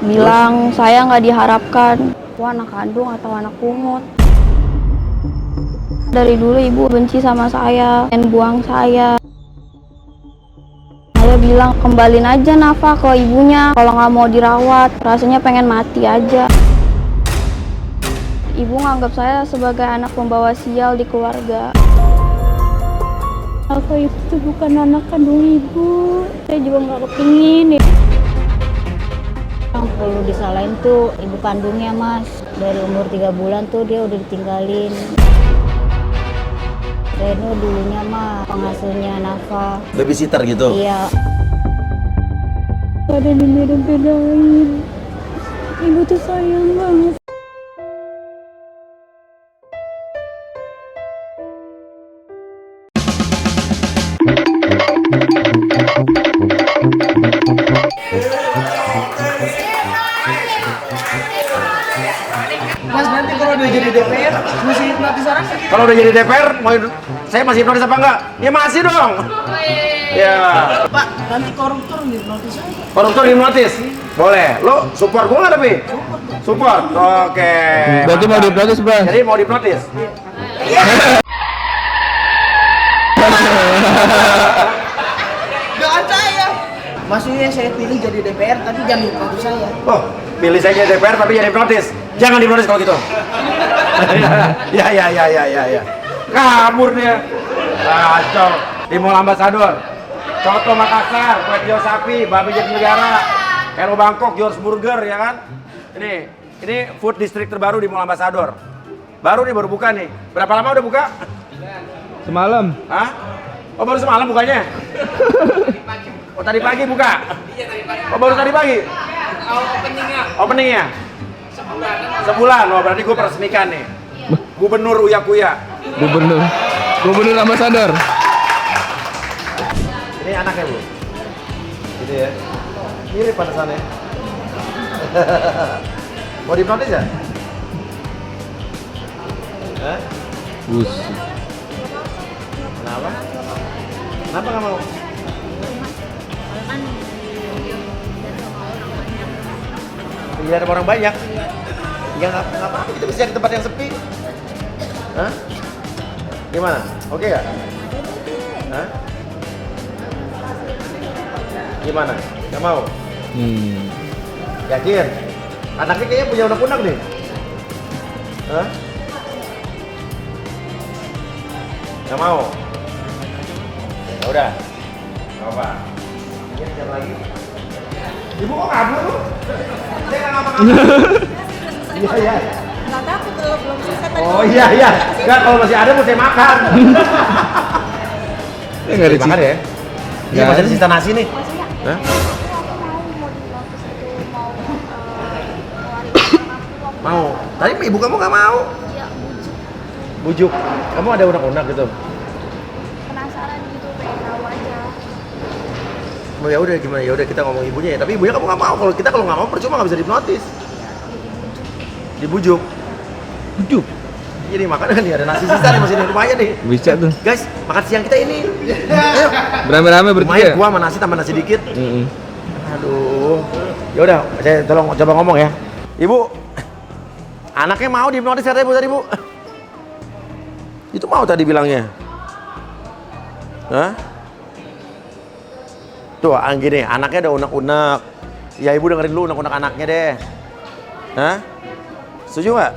bilang saya nggak diharapkan, anak kandung atau anak pungut. Dari dulu ibu benci sama saya, dan buang saya. Saya bilang kembalin aja Nafa ke ibunya, kalau nggak mau dirawat, rasanya pengen mati aja. Ibu nganggap saya sebagai anak pembawa sial di keluarga. Aku itu bukan anak kandung ibu, saya juga nggak kepingin. Yang perlu disalahin tuh ibu kandungnya mas. Dari umur 3 bulan tuh dia udah ditinggalin. Reno dulunya mah pengasuhnya Nafa. Babysitter gitu? Iya. Ada yang beda-bedain. Ibu tuh sayang banget. Mas, nanti kalau udah jadi DPR masih hipnotis orang? Kalau udah jadi DPR, saya masih hipnotis apa enggak? Ya masih dong. Ya. Pak, nanti koruptor hipnotis aja. Koruptor hipnotis? Boleh. Lo support gua nggak tapi? Support. Oke. Berarti mau dihipnotis, Bang? Jadi mau dihipnotis? Jangan saya. Maksudnya saya pilih jadi DPR, tapi jangan hipnotis saya. Oh, pilih saya jadi DPR tapi jadi hipnotis. Jangan dihipnotis kalau gitu. Ya. Kabur dia. Kacau. Di Mall Ambassador. Coto Makassar, kue tio sapi, babi Jatinegara, Hello Bangkok, George Burger ya kan? Ini food district terbaru di Mall Ambassador. Baru buka nih. Berapa lama udah buka? Semalam. Hah? Oh baru semalam bukanya? Oh tadi pagi buka? Iya tadi pagi. Oh baru tadi pagi? Openingnya? Sebulan. Oh berarti gue peresmikan nih. Gubernur Uya Kuya. Gubernur Ambassador. Ini anaknya bu? Gitu ya? Mirip pantesannya. Mau dihipnotis ya? Hah? Bus. Kenapa? Kenapa nggak mau? Iya ada orang banyak. Ya nggak apa-apa, kita bisa di tempat yang sepi. Hah? Gimana? Oke nggak? Hah? Gimana? Nggak mau? Yakin? Anaknya kayaknya punya unek-unek nih. Hah? Nggak mau? Ya udah. Nggak apa. Ya, jangan lagi. Ibu kok kabur lu? Saya nggak ngapa-ngapa. Iya. Nggak takut kalau belum selesai. Oh iya. Nggak, kalau masih ada mau saya makan. Ya nggak ada Makan ya? Iya masih ada sisa nasi nih. Hah? Mau? Tadi ibu kamu nggak mau? Iya, Bujuk. Kamu ada unek-unek gitu? penasaran gitu, pengen tahu aja. Oh ya udah gimana ya udah kita ngomong ibunya ya. Tapi ibunya kamu nggak mau. Kalau nggak mau percuma nggak bisa dihipnotis. Dibujuk. Bujuk. Jadi makan nih ada nasi sisa nih masih di rumahnya nih. Bisa tuh. Guys makan siang kita ini. Ayo. Rame-rame Lumayan bertiga. gua sama nasi tambah nasi dikit. Mm-mm. Aduh. Ya udah, saya tolong coba ngomong ya. Ibu, anaknya mau dihipnotis katanya Bu tadi, Bu. Itu mau tadi bilangnya. Hah? Tuh, gini, anaknya ada unek-unek. Ya Ibu dengerin dulu unek-unek anaknya deh. Hah? Setuju nggak?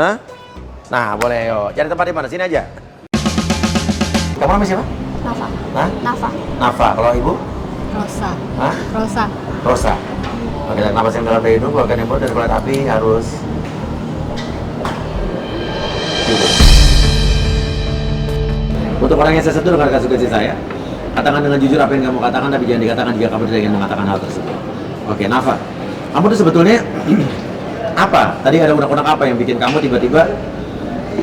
Hah? Nah, boleh yuk. Cari tempat di mana? Sini aja. Kamu namanya siapa? Nafa. Hah? Nafa. Nafa. Kalau Ibu? Rosa. Hah? Rosa. Rosa. Oke, tarik napas yang dalam dari hidung, keluarkan yang mulut dari kulit api harus tidur. Untuk orang yang sesuatu dengarkan sugesti saya. Katakan dengan jujur apa yang kamu katakan, tapi jangan dikatakan jika kamu tidak ingin mengatakan hal tersebut. Oke, Nafa. Kamu tuh sebetulnya apa? Tadi ada unek-unek apa yang bikin kamu tiba-tiba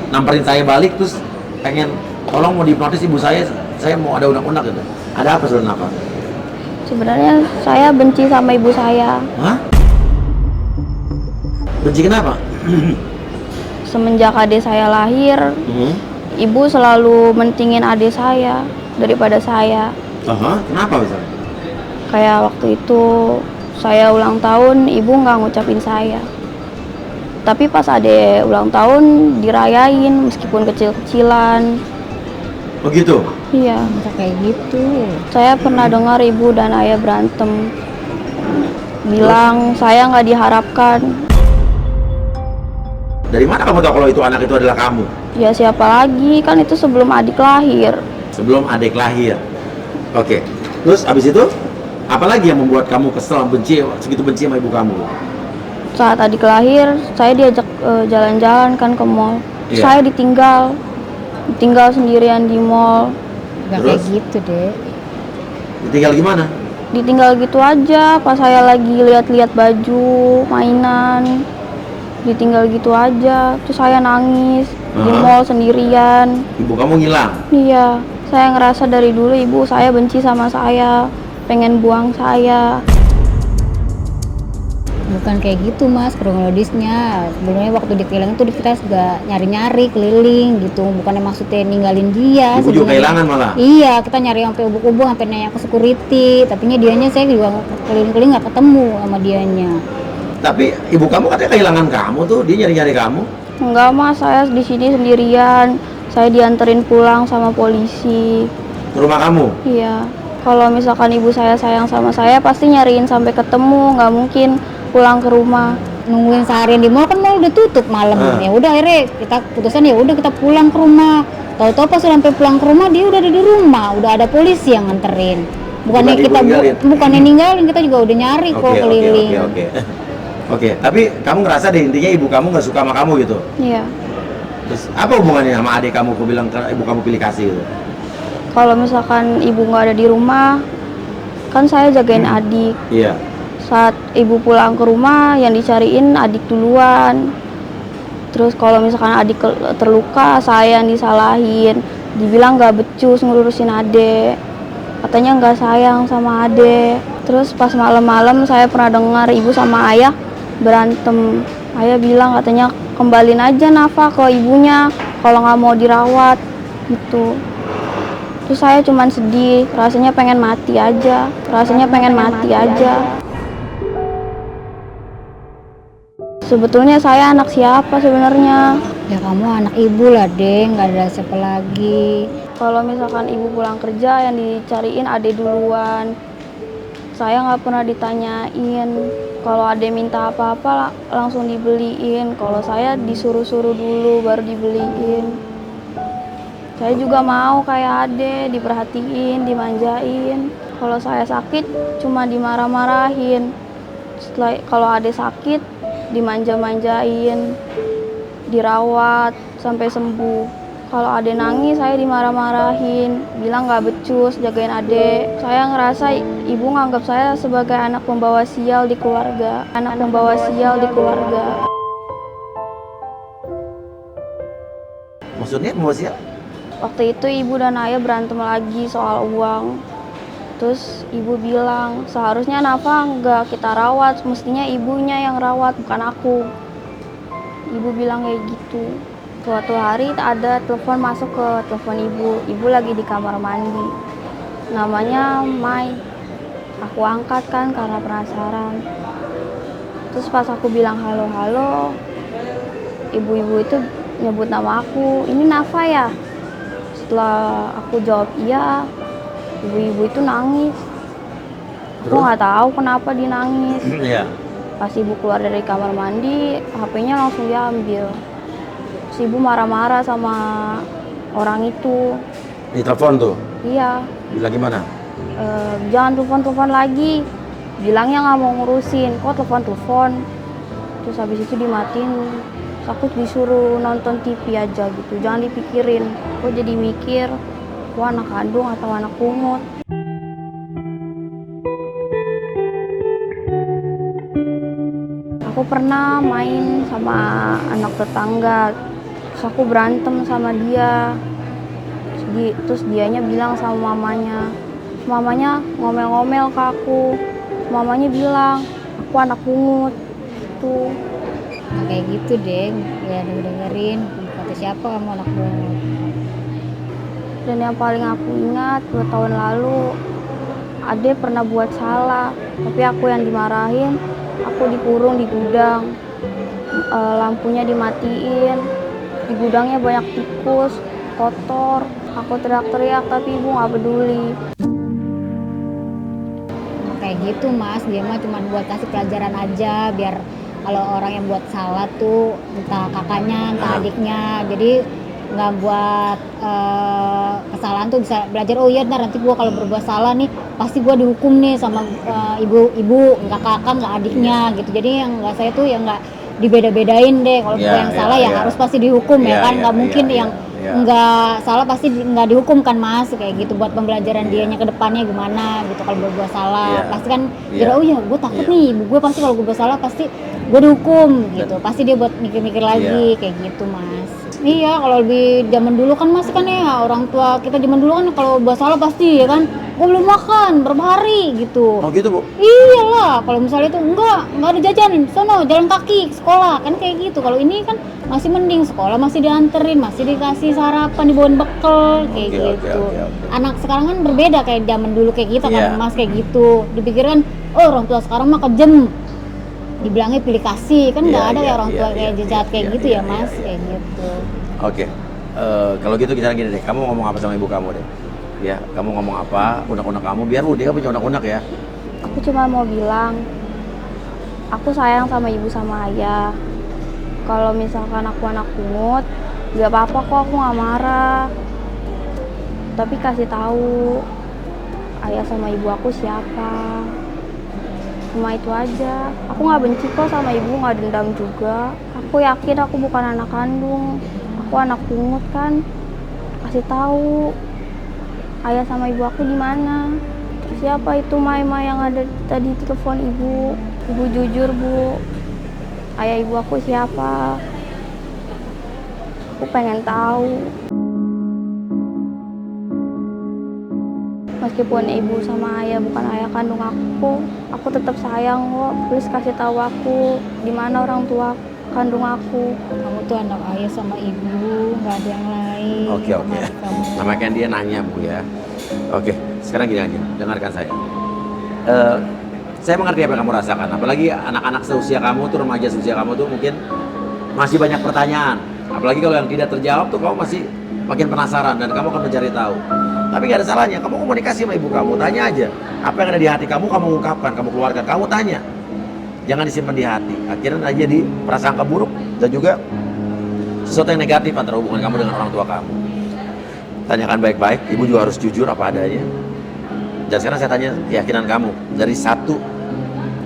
namperin saya balik terus pengen tolong mau dihipnotis ibu saya mau ada unek-unek gitu. Ada apa sebenarnya Nafa? Sebenarnya saya benci sama ibu saya. Hah? Benci kenapa? Semenjak adik saya lahir, ibu selalu mentingin adik saya daripada saya. Kenapa bisa? Kayak waktu itu saya ulang tahun, ibu nggak ngucapin saya. Tapi pas ade ulang tahun dirayain meskipun kecil-kecilan. Begitu. Iya. Bisa kayak gitu. Saya pernah dengar ibu dan ayah berantem. Bilang saya nggak diharapkan. Dari mana kamu tahu kalau itu anak itu adalah kamu? Ya siapa lagi, kan itu sebelum adik lahir. Sebelum adik lahir. Oke. Terus abis itu apa lagi yang membuat kamu kesel, segitu benci sama ibu kamu? Saat adik lahir, saya diajak jalan-jalan kan ke mall. Iya. Saya ditinggal sendirian di mall. Gak Terus? kayak gitu deh. Ditinggal gimana? Ditinggal gitu aja pas saya lagi lihat-lihat baju, mainan. Ditinggal gitu aja, terus saya nangis di mall sendirian. Ibu kamu ngilang. Iya, saya ngerasa dari dulu ibu saya benci sama saya, pengen buang saya. Bukan kayak gitu mas, kronologisnya. Sebenarnya waktu dikehilangan tuh kita juga nyari-nyari keliling gitu, bukannya maksudnya ninggalin dia. Ibu juga sebenarnya. kehilangan malah. Iya, kita nyari sampai ubuk-ubuk, sampai nanya ke security. Tapi dianya saya juga keliling-keliling nggak ketemu sama dianya. Tapi ibu kamu katanya kehilangan kamu tuh, dia nyari-nyari kamu. Enggak mas, saya di sini sendirian. Saya dianterin pulang sama polisi. Ke rumah kamu. Iya, kalau misalkan ibu saya sayang sama saya pasti nyariin sampai ketemu, nggak mungkin pulang ke rumah. Nungguin seharian di mall, kan mall udah tutup malam. Ah. Ya udah akhirnya kita putusan ya udah kita pulang ke rumah. Tahu-tahu pas udah sampai pulang ke rumah dia udah ada di rumah, udah ada polisi yang nganterin. Bukannya Bukan kita ibu ninggalin. bukannya ninggalin, kita juga udah nyari kok keliling. Oke. Oke, tapi kamu ngerasa deh intinya ibu kamu nggak suka sama kamu gitu. Iya. Terus apa hubungannya sama adik kamu? Aku bilang ke ibu kamu pilih kasih gitu. Kalau misalkan ibu nggak ada di rumah, kan saya jagain adik. Iya. Saat ibu pulang ke rumah, yang dicariin adik duluan. Terus kalau misalkan adik terluka, saya yang disalahin. Dibilang nggak becus ngurusin adek. Katanya nggak sayang sama adek. Terus pas malam-malam saya pernah dengar ibu sama ayah berantem. Ayah bilang katanya kembaliin aja Nafa ke ibunya kalau nggak mau dirawat gitu. Terus saya cuman sedih, rasanya pengen mati aja. Sebetulnya saya anak siapa sebenarnya? Ya kamu anak ibu lah deh, nggak ada siapa lagi. Kalau misalkan ibu pulang kerja yang dicariin ade duluan. Saya nggak pernah ditanyain. Kalau ade minta apa-apa langsung dibeliin. Kalau saya disuruh-suruh dulu baru dibeliin. Saya juga mau kayak ade, diperhatiin, dimanjain. Kalau saya sakit cuma dimarah-marahin. Setelah kalau ade sakit dimanja-manjain, dirawat sampai sembuh. Kalau ade nangis saya dimarah-marahin, bilang nggak becus jagain ade. Saya ngerasa ibu nganggap saya sebagai anak pembawa sial di keluarga. Maksudnya mau siap? Waktu itu ibu dan ayah berantem lagi soal uang. Terus ibu bilang seharusnya Nafa nggak kita rawat, mestinya ibunya yang rawat bukan aku. Ibu bilang kayak gitu. Suatu hari ada telepon masuk ke telepon ibu lagi di kamar mandi. Namanya Mai. Aku angkat kan karena penasaran. Terus pas aku bilang halo-halo, ibu-ibu itu nyebut nama aku, ini Nafa ya? Setelah aku jawab iya, ibu-ibu itu nangis. Aku nggak tahu kenapa dia nangis. Iya. Pas ibu keluar dari kamar mandi, HP-nya langsung diambil. Terus ibu marah-marah sama orang itu. Di telepon tuh. Iya, Bilang gimana? jangan telepon-telepon lagi. Bilangnya nggak mau ngurusin, kok telepon-telepon. Terus habis itu dimatiin. Terus aku disuruh nonton TV aja gitu, jangan dipikirin. Aku jadi mikir, wah anak kandung atau anak pungut. Aku pernah main sama anak tetangga, terus aku berantem sama dia. Terus dianya bilang sama mamanya ngomel-ngomel ke aku. Mamanya bilang, aku anak pungut. Tuh. Nah, kayak gitu deh, ya dengerin kata siapa kamu anak pungut. Dan yang paling aku ingat 2 tahun lalu Ade pernah buat salah, tapi aku yang dimarahin. Aku dikurung di gudang, lampunya dimatiin, di gudangnya banyak tikus, kotor. Aku teriak-teriak tapi ibu nggak peduli. Kayak gitu Mas, dia mah cuma buat kasih pelajaran aja biar kalau orang yang buat salah tuh entah kakaknya entah adiknya, jadi nggak buat kesalahan tuh bisa belajar, oh iya ntar nanti gua kalau berbuat salah nih pasti gua dihukum nih sama ibu nggak kakak nggak adiknya gitu. Jadi yang nggak saya tuh yang nggak dibeda-bedain deh, kalau gua yang salah ya harus pasti dihukum ya kan, nggak mungkin yang nggak salah pasti nggak dihukum kan Mas, kayak gitu buat pembelajaran dianya ke depannya gimana gitu. Kalau berbuat salah pasti kan kira oh ya gue takut nih ibu gue pasti kalau gue berbuat salah pasti gue dihukum gitu, pasti dia buat mikir-mikir lagi kayak gitu Mas. Iya, kalau di zaman dulu kan Mas kan ya orang tua kita zaman dulu kan kalau buat salah pasti ya kan gue belum makan berapa hari gitu. Oh gitu Bu? Iyalah, kalau misalnya itu enggak ada jajan, sono jalan kaki ke sekolah kan kayak gitu. Kalau ini kan masih mending sekolah masih dianterin, masih dikasih sarapan, dibawain bekal kayak gitu. Anak sekarang kan berbeda kayak zaman dulu kayak kita kan Mas kayak gitu. Dipikirkan oh orang tua sekarang mah kejem. Dibilangnya pilih kasih, kan nggak ada ya orang tua kayak jahat kayak gitu ya Mas kayak gitu. Oke. Kalau gitu kita gini deh, kamu ngomong apa sama ibu kamu deh? Ya, kamu ngomong apa, unek-unek kamu, biar dia punya unek-unek ya. Aku cuma mau bilang, aku sayang sama ibu sama ayah. Kalau misalkan aku anak pungut, nggak apa-apa kok, aku nggak marah. Tapi kasih tahu ayah sama ibu aku siapa. Cuma itu aja. Aku nggak benci kok sama ibu, nggak dendam juga. Aku yakin aku bukan anak kandung. Aku anak pungut kan. Kasih tahu ayah sama ibu aku di mana. Siapa itu Maima yang ada tadi telepon ibu? Ibu jujur Bu. Ayah ibu aku siapa? Aku pengen tahu. Meskipun ibu sama ayah bukan ayah kandung aku tetap sayang kok. Please kasih tahu aku di mana orang tua kandung aku. Kamu tuh anak ayah sama ibu, nggak ada yang lain. Oke. Sama kan dia nanya Bu ya. Oke, sekarang gini aja, dengarkan saya. Saya mengerti apa yang kamu rasakan. Apalagi anak-anak seusia kamu tuh, remaja seusia kamu tuh mungkin masih banyak pertanyaan. Apalagi kalau yang tidak terjawab tuh kamu masih makin penasaran dan kamu akan mencari tahu. Tapi gak ada salahnya, kamu komunikasi sama ibu kamu, tanya aja. Apa yang ada di hati kamu ungkapkan, kamu keluarkan, kamu tanya. Jangan disimpan di hati. Akhirnya aja di prasangka buruk dan juga sesuatu yang negatif antara hubungan kamu dengan orang tua kamu. Tanyakan baik-baik, ibu juga harus jujur apa adanya. Dan sekarang saya tanya keyakinan kamu, dari 1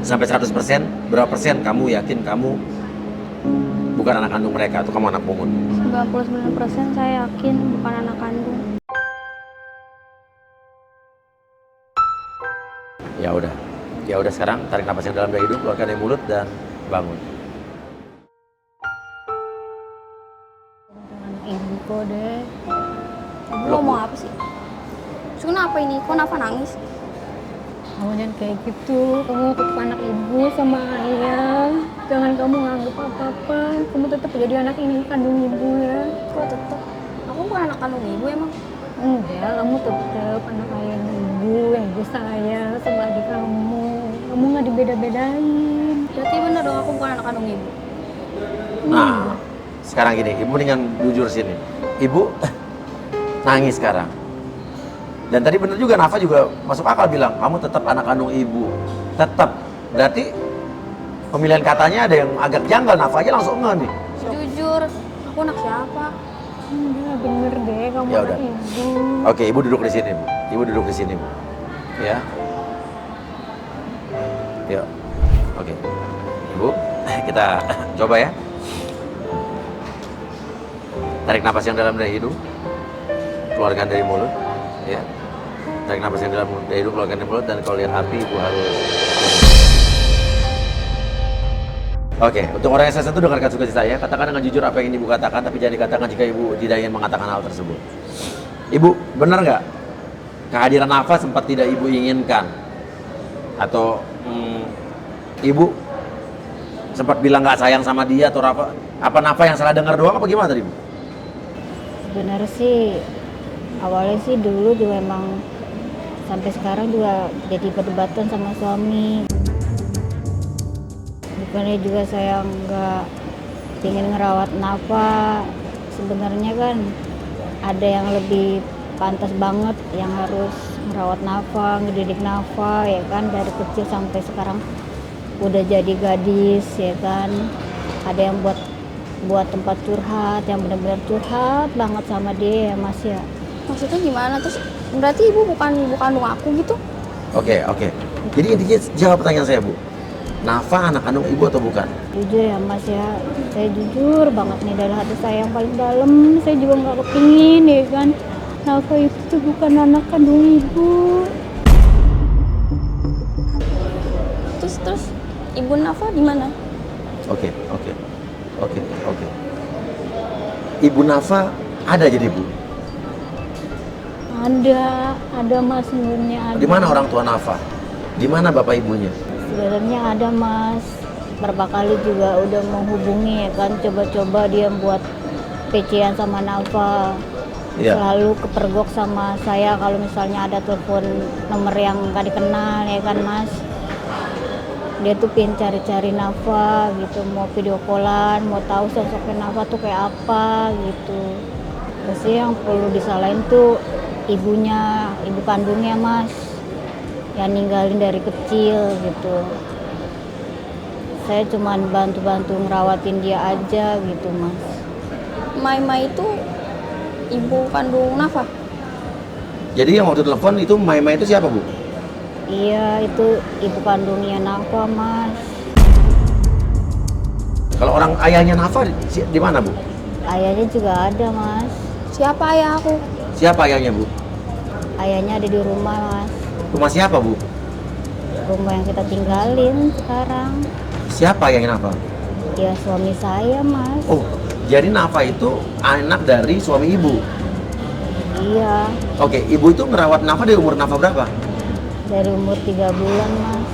sampai 100%, berapa persen kamu yakin kamu bukan anak kandung mereka atau kamu anak pungut? 99% saya yakin bukan anak kandung. Ya udah sekarang tarik napas yang dalam dari hidung, keluarkan dari mulut dan bangun. Ibu kok deh. Ibu ngomong apa sih? Terus kenapa ini? Kok Nafa nangis? Kamu jangan kayak gitu, kamu tetap anak ibu sama ayah. Jangan kamu nganggep apa-apa, kamu tetap jadi anak ini kandung ibu ya. Kok tetap? Aku bukan anak kandung ibu emang. Enggak, kamu tetap anak ayah dan ibu yang ibu sayang sama adik kamu. Kamu nggak dibeda-bedain. Berarti bener dong aku bukan anak kandung ibu. Nah, sekarang gini, ibu mendingan jujur sini. Ibu nangis sekarang. Dan tadi bener juga, Nafa juga masuk akal bilang, kamu tetap anak kandung ibu. Tetap. Berarti pemilihan katanya ada yang agak janggal, Nafa aja langsung enggak nih. Jujur, aku anak siapa? Enggak, bener deh kamu Ya anak udah. ibu. Oke, ibu duduk di sini, Bu. Ibu duduk di sini, Bu. Ya. Yuk. Oke. Ibu, kita coba ya. Tarik napas yang dalam dari hidung. Keluarkan dari mulut, ya. Tarik napas yang dalam dari hidung, keluarkan dari mulut, dan kalau lihat api ibu harus. Oke, untuk orang yang saya sentuh dengarkan sugesti saya, katakan dengan jujur apa yang ingin ibu katakan, tapi jangan dikatakan jika ibu tidak ingin mengatakan hal tersebut. Ibu, benar nggak kehadiran Nafa sempat tidak ibu inginkan? Atau ibu sempat bilang nggak sayang sama dia atau apa? Apa Nafa yang salah dengar doang apa gimana tadi, Bu? Sebenarnya sih awalnya sih dulu juga emang sampai sekarang juga jadi perdebatan sama suami. Bukannya juga saya nggak ingin ngerawat Nafa, sebenarnya kan ada yang lebih pantas banget yang harus merawat Nafa, ngedidik Nafa ya kan, dari kecil sampai sekarang udah jadi gadis ya kan. Ada yang buat tempat curhat, yang benar-benar curhat banget sama dia ya Mas ya. Maksudnya gimana? Terus berarti ibu bukan ibu kandung aku gitu? Oke. Jadi intinya jawab pertanyaan saya, Bu. Nafa anak kandung ibu atau bukan? Jujur ya Mas ya, saya jujur banget nih dari hati saya yang paling dalam. Saya juga nggak kepingin ya kan, Nafa itu bukan anak kandung ibu. Terus ibu Nafa di mana? Oke. Ibu Nafa ada jadi Bu? Ada Mas, sebenarnya ada. Di mana orang tua Nafa? Di mana bapak ibunya? Sebenarnya ada Mas, berapa kali juga udah menghubungi ya kan, coba-coba dia buat PC-an sama Nafa. Iya. Selalu kepergok sama saya kalau misalnya ada telepon nomor yang gak dikenal ya kan Mas. Dia tuh pengen cari-cari Nafa gitu, mau video callan, mau tahu sosoknya Nafa tuh kayak apa gitu. Terus yang perlu disalahin tuh ibunya, ibu kandungnya Mas, yang ninggalin dari kecil gitu. Saya cuman bantu-bantu ngerawatin dia aja gitu Mas. Mai itu ibu kandung Nafa? Jadi yang waktu telepon itu Mai itu siapa, Bu? Iya, itu ibu kandungnya Nafa Mas. Kalau orang ayahnya Nafa di mana, Bu? Ayahnya juga ada Mas. Siapa ayah aku? Siapa ayahnya, Bu? Ayahnya ada di rumah Mas. Rumah siapa, Bu? Rumah yang kita tinggalin sekarang. Siapa ayahnya Nafa? Ya suami saya Mas. Oh, jadi Nafa itu anak dari suami ibu. Iya, Oke, ibu itu ngerawat Nafa dari umur Nafa berapa? dari umur 3 bulan Mas.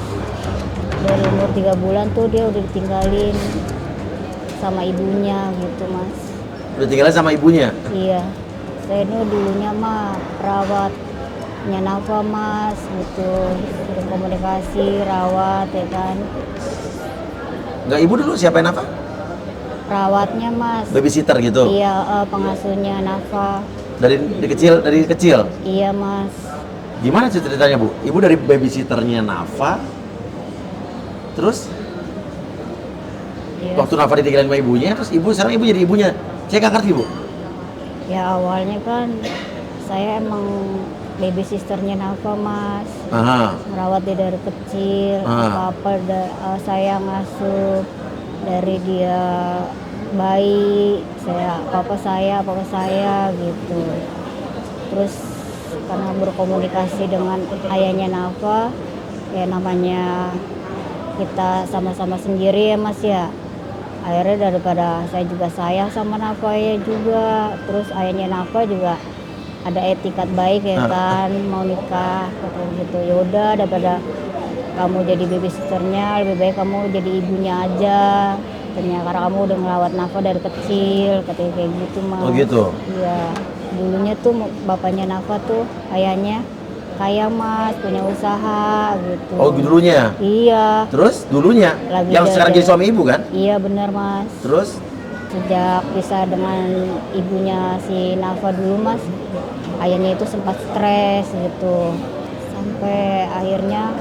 Dari umur 3 bulan tuh dia udah ditinggalin sama ibunya gitu Mas. Udah tinggal sama ibunya? Iya, saya ini dulunya mah perawatnya Nafa Mas gitu, sering komunikasi, rawat ya kan. Enggak, ibu dulu siapa yang Nafa? Perawatnya Mas. Babysitter gitu? Iya, pengasuhnya Nafa. Dari kecil? Iya Mas. Gimana ceritanya, Bu? Ibu dari babysitternya Nafa, terus Iya. waktu Nafa ditinggalin sama ibunya, terus sekarang ibu jadi ibunya. Saya nggak ngerti, Bu. Ya awalnya kan saya emang baby sisternya Nafa Mas. Aha. Merawat dia dari kecil, apa-apa saya ngasuh dari dia bayi, apa saya gitu. Terus karena berkomunikasi dengan ayahnya Nafa, ya namanya kita sama-sama sendiri ya Mas ya. Akhirnya daripada saya juga sayang sama Nafa ya juga, terus ayahnya Nafa juga ada etikat baik ya kan, mau nikah katanya gitu. Ya udah, daripada kamu jadi babysitternya, lebih baik kamu jadi ibunya aja. Ternyata karena kamu udah ngerawat Nafa dari kecil, katanya kayak gitu Mas. Oh gitu? Iya, dulunya tuh bapaknya Nafa tuh ayahnya kaya Mas, punya usaha gitu. Oh dulunya? Iya. Terus dulunya? Lagi yang sekarang jajan. jadi suami ibu kan? Iya benar Mas. Terus? Sejak pisah dengan ibunya si Nafa dulu Mas, ayahnya itu sempat stres gitu. Sampai akhirnya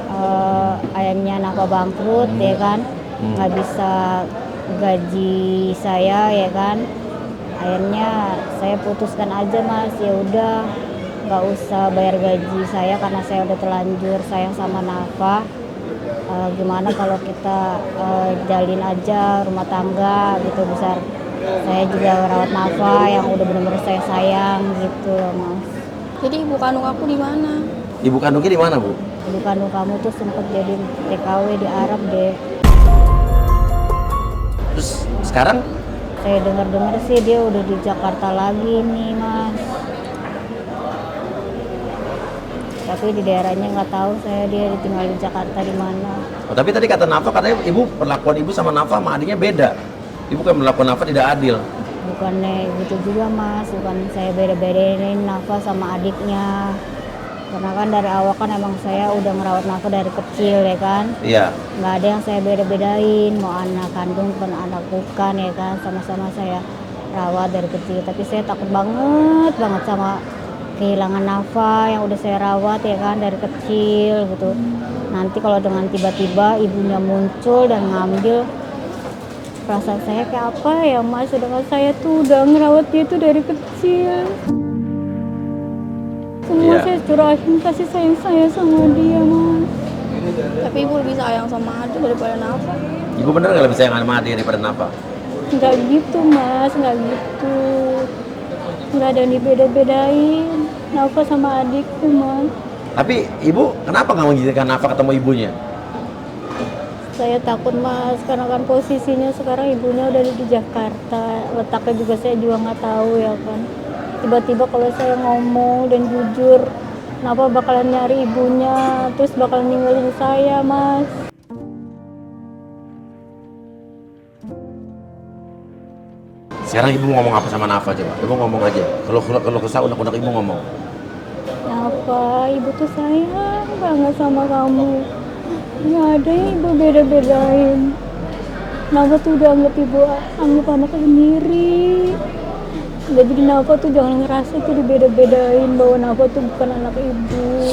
ayahnya Nafa bangkrut ya kan, nggak bisa gaji saya ya kan. Akhirnya saya putuskan aja Mas, ya udah nggak usah bayar gaji saya karena saya udah terlanjur sayang sama Nafa. Gimana kalau kita jalin aja rumah tangga gitu, besar saya juga rawat Nafa yang udah benar-benar saya sayang gitu loh Mas. Jadi ibu kandung aku di mana? Ibu kandungnya di mana, Bu? Ibu kandung kamu tuh sempat jadi TKW di Arab deh. Terus sekarang? Saya dengar-dengar sih dia udah di Jakarta lagi nih Mas. Tapi di daerahnya nggak tahu saya dia tinggal di Jakarta di mana. Oh, tapi tadi kata Nafa katanya perlakuan ibu sama Nafa sama adiknya beda. Ibu kan melakukan Nafa tidak adil. Bukannya gitu juga Mas, bukan saya beda-bedain Nafa sama adiknya. Karena kan dari awal kan emang saya udah ngerawat Nafa dari kecil ya kan. Iya. Nggak ada yang saya beda-bedain, mau anak kandung pun anak bukan ya kan. Sama-sama saya rawat dari kecil. Tapi saya takut banget sama kehilangan Nafa yang udah saya rawat ya kan dari kecil gitu. Nanti kalau dengan tiba-tiba ibunya muncul dan ngambil, perasaan saya kayak apa ya Mas, sedangkan saya tuh udah ngerawat dia tuh dari kecil. Semua saya curahin kasih sayang saya sama dia Mas. Tapi ibu lebih sayang sama Ade daripada Nafa. Ibu bener nggak lebih sayang sama Ade daripada Nafa? Nggak gitu Mas, nggak gitu. Nggak ada yang dibeda-bedain Nafa sama adikku Mas. Tapi ibu kenapa nggak mengizinkan Nafa ketemu ibunya? Saya takut Mas, karena kan posisinya sekarang ibunya udah di Jakarta. Letaknya juga saya juga nggak tahu ya kan. Tiba-tiba kalau saya ngomong dan jujur, Nafa bakalan nyari ibunya, terus bakalan ninggalin saya Mas. Sekarang ibu ngomong apa sama Nafa coba? Ibu ngomong aja. Kalau kesal unek-unek ibu ngomong. Nafa, ibu tuh sayang banget sama kamu. Nggak ada yang ibu beda-bedain. Nafa tuh udah anggap anak sendiri. Jadi Nafa tuh jangan ngerasa itu dibeda-bedain bahwa Nafa tuh bukan anak ibu.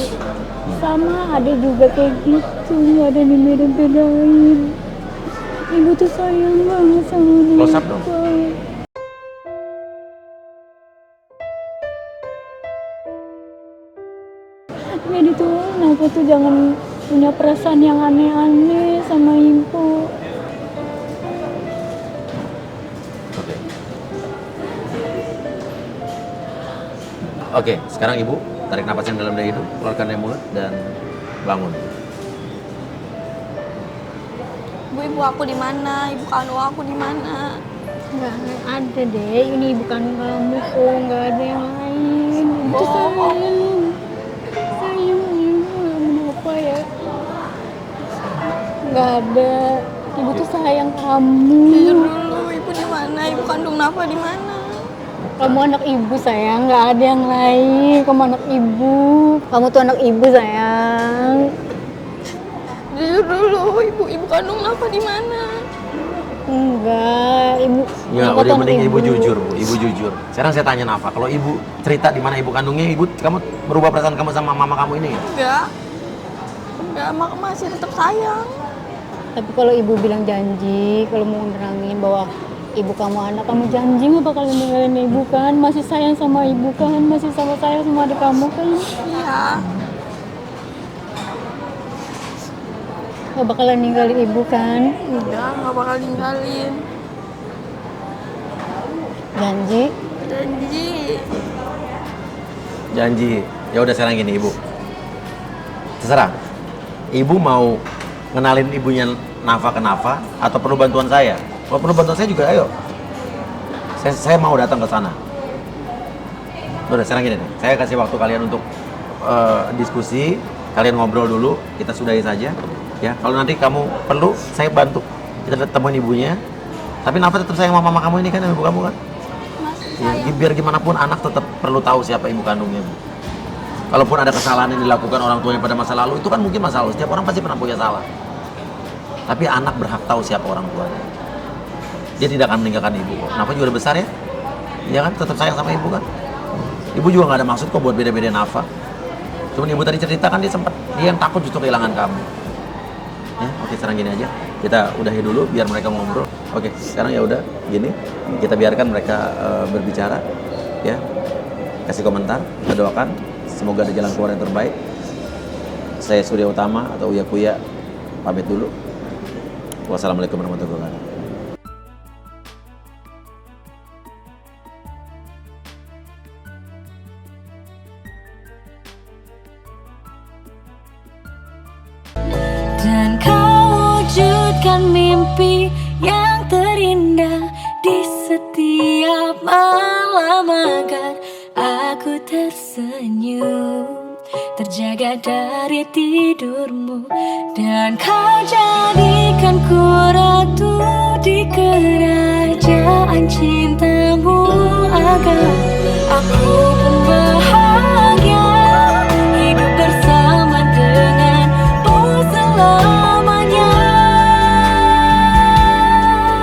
Sama Ade juga kayak gitu, nggak ada yang dibeda-bedain. Ibu tuh sayang banget sama Close up dong. Nafa. Jadi tuh Nafa tuh jangan punya perasaan yang aneh-aneh sama ibu. Oke, sekarang ibu tarik napas yang dalam dari hidung, keluarkan dari mulut dan bangun. Ibu aku di mana? Ibu kandung aku di mana? Nggak ada deh, ini bukan kamu kok, nggak ada yang lain. Ibu tuh sayang apa ya? Nggak ada. Ibu tuh sayang kamu. Jujur dulu, ibu di mana? Ibu kandung Nafa di mana? Kamu anak ibu sayang, nggak ada yang lain. Kamu anak ibu. Kamu tuh anak ibu sayang. Jujur dulu, ibu kandung Nafa di mana? Enggak, ibu. Ya, Nafa udah tuh anak mending ibu jujur, Bu. Ibu jujur. Sekarang saya tanya Nafa, kalau ibu cerita di mana ibu kandungnya, kamu berubah perasaan kamu sama mama kamu ini? Enggak, masih tetap sayang. Tapi kalau ibu bilang janji, kalau mau nerangin bahwa ibu kamu anak kamu, janji nggak bakal ninggalin ibu kan? Masih sayang sama ibu kan? Masih sama sayang sama adik kamu kan? Iya. Nggak bakalan ninggalin ibu kan? Nggak bakal ninggalin. Janji? Janji. Janji. Ya udah sekarang gini ibu. Terserah. Ibu mau ngenalin ibunya Nafa ke Nafa atau perlu bantuan saya? Kalau perlu bantuan saya juga ayo. Saya mau datang ke sana. Udah sekarang gini nih. Saya kasih waktu kalian untuk diskusi, kalian ngobrol dulu, kita sudahi saja. Ya, kalau nanti kamu perlu, saya bantu. Kita temuin ibunya. Tapi Nafa tetap sayang sama mama kamu ini kan, ibu kamu kan? Ya, biar gimana pun anak tetap perlu tahu siapa ibu kandungnya, Bu. Kalaupun ada kesalahan yang dilakukan orang tuanya pada masa lalu, itu kan mungkin masa lalu. Setiap orang pasti pernah punya salah. Tapi anak berhak tahu siapa orang tuanya. Dia tidak akan meninggalkan ibu. Nafa juga udah besar ya? Iya kan? Tetap sayang sama ibu kan? Ibu juga nggak ada maksud kok buat beda-beda Nafa. Cuman ibu tadi cerita kan dia yang takut justru kehilangan kamu. Ya, oke sekarang gini aja, kita udahi dulu biar mereka ngobrol. Oke, sekarang ya udah gini, kita biarkan mereka berbicara, ya, kasih komentar, kita doakan, semoga ada jalan keluar yang terbaik. Saya Surya Utama atau Uya Kuya pamit dulu. Wassalamualaikum warahmatullahi wabarakatuh. Dan kau wujudkan mimpi yang terindah di setiap malam agar aku tersenyum, terjaga dari tidurmu. Dan kau jadikanku ratu di kerajaan cintamu agar aku pun bahagia.